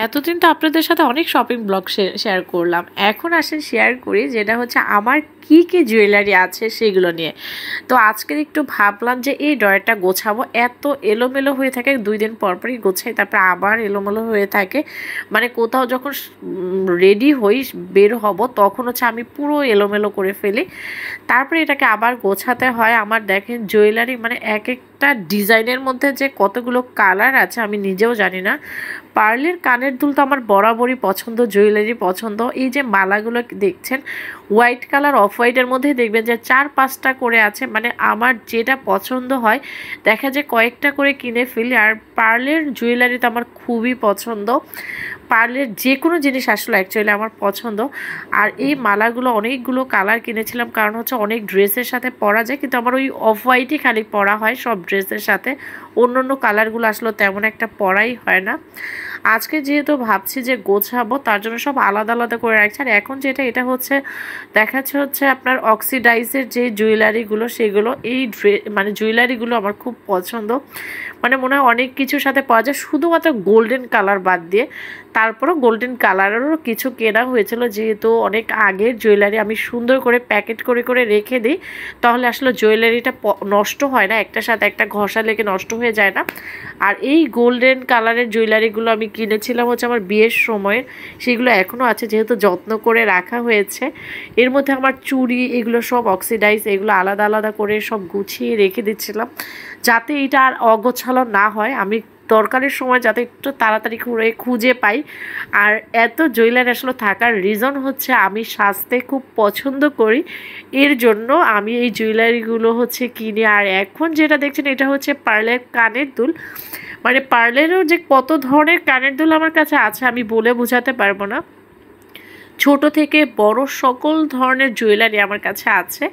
এতদিন তো আপনাদের সাথে অনেক শপিং ব্লগ শেয়ার করলাম, এখন আসেন শেয়ার করি যেটা হচ্ছে আমার কি কি জুয়েলারি আছে সেগুলো নিয়ে। তো আজকে একটু ভাবলাম যে এই ড্রয়ারটা গোছাবো, এত এলোমেলো হয়ে থাকে, 2 দিন পর পরই গোছাই তারপর আবার এলোমেলো হয়ে থাকে। মানে কোথাও যখন রেডি হই বের হব তখন হচ্ছে আমি পুরো এলোমেলো করে ফেলি, তারপরে এটাকে আবার গোছাতে হয়। আমার দেখেন জুয়েলারি মানে এক একটা ডিজাইনের মধ্যে যে কতগুলো কালার আছে আমি নিজেও জানি না। পার্লের কানের দুল তো আমার বরাবরই পছন্দ, জুয়েলারি পছন্দ। এই যে মালাগুলো দেখছেন হোয়াইট কালার, অফ হোয়াইটের মধ্যে দেখবেন যে 4-5টা করে আছে, মানে আমার যেটা পছন্দ হয় দেখা যায় কয়েকটা করে কিনে ফেলি। আর পার্লের জুয়েলারি তো আমার খুবই পছন্দ, পার্লের যে কোনো জিনিস আসলে অ্যাকচুয়ালি আমার পছন্দ। আর এই মালাগুলো অনেকগুলো কালার কিনেছিলাম, কারণ হচ্ছে অনেক ড্রেসের সাথে পরা যায়, কিন্তু আমার ওই অফ হোয়াইটই খালি পরা হয় সব ড্রেসের সাথে, অন্য অন্য কালারগুলো আসলে তেমন একটা পরাই হয় না। আজকে যেহেতু ভাবছি যে গোছাবো তার জন্য সব আলাদা আলাদা করে রাখছি। আর এখন যেটা এটা হচ্ছে দেখাচ্ছে হচ্ছে আপনার অক্সিডাইজের যে জুয়েলারিগুলো সেগুলো, এই মানে জুয়েলারিগুলো আমার খুব পছন্দ। মানে মনে হয় অনেক কিছুর সাথে পাওয়া যায়, শুধুমাত্র গোল্ডেন কালার বাদ দিয়ে। তারপরও গোল্ডেন কালারেরও কিছু কেনা হয়েছিল, যেহেতু অনেক আগের জুয়েলারি আমি সুন্দর করে প্যাকেট করে করে রেখে দিই, তাহলে আসলে জুয়েলারিটা নষ্ট হয় না, একটার সাথে একটা ঘষা লেগে নষ্ট হয়ে যায় না। আর এই গোল্ডেন কালারের জুয়েলারিগুলো আমি কিনেছিলাম হচ্ছে আমার বিয়ের সময়, সেগুলো এখনও আছে যেহেতু যত্ন করে রাখা হয়েছে। এর মধ্যে আমার চুড়ি এগুলো সব অক্সিডাইজ, এগুলো আলাদা আলাদা করে সব গুছিয়ে রেখে দিচ্ছিলাম যাতে এটা আর অগোছালো না হয়, আমি দরকারের সময় যাতে একটু তাড়াতাড়ি করে খুঁজে পাই। আর এত জুয়েলারি আসলে থাকার রিজন হচ্ছে আমি সাজতে খুব পছন্দ করি, এর জন্য আমি এই জুয়েলারিগুলো হচ্ছে কিনি। আর এখন যেটা দেখছেন এটা হচ্ছে পার্লের কানের দুল, মানে পার্লেরও যে কত ধরনের কানের দুল আমার কাছে আছে আমি বলে বোঝাতে পারবো না। ছোট থেকে বড় সকল ধরনের জুয়েলারি আমার কাছে আছে।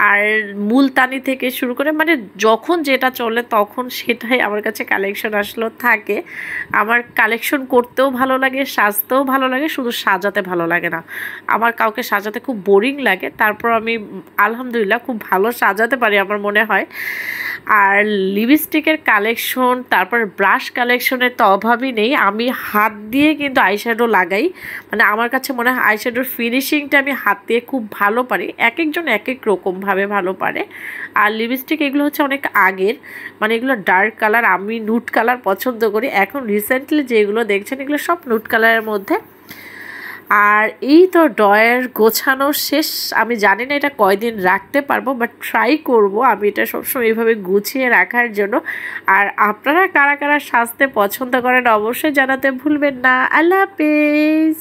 আর মুলতানি থেকে শুরু করে মানে যখন যেটা চলে তখন সেটাই আমার কাছে কালেকশন আসলে থাকে। আমার কালেকশন করতেও ভালো লাগে, সাজতেও ভালো লাগে, শুধু সাজাতে ভালো লাগে না। আমার কাউকে সাজাতে খুব বোরিং লাগে, তারপর আমি আলহামদুলিল্লাহ খুব ভালো সাজাতে পারি আমার মনে হয়। আর লিপস্টিকের কালেকশন, তারপর ব্রাশ কালেকশনের তো অভাবই নেই। আমি হাত দিয়ে কিন্তু আইশ্যাডো লাগাই, মানে আমার কাছে মনে হয় আইশ্যাডোর ফিনিশিংটা আমি হাত দিয়ে খুব ভালো পারি, এক একজন এক এক রকমভাবে ভালো পারে। আর লিপস্টিক এগুলো হচ্ছে অনেক আগের, মানে এগুলো ডার্ক কালার, আমি নুট কালার পছন্দ করি। এখন রিসেন্টলি যেগুলো দেখছেন এগুলো সব নুট কালারের মধ্যে। আর এই তো ড্রয়ার গোছানো শেষ, আমি জানি না এটা কয়দিন রাখতে পারবো, বাট ট্রাই করব আমি এটা সবসময় এইভাবে গুছিয়ে রাখার জন্য। আর আপনারা কারা কারা সাজতে পছন্দ করেন অবশ্যই জানাতে ভুলবেন না। আল্লাহ হাফেজ।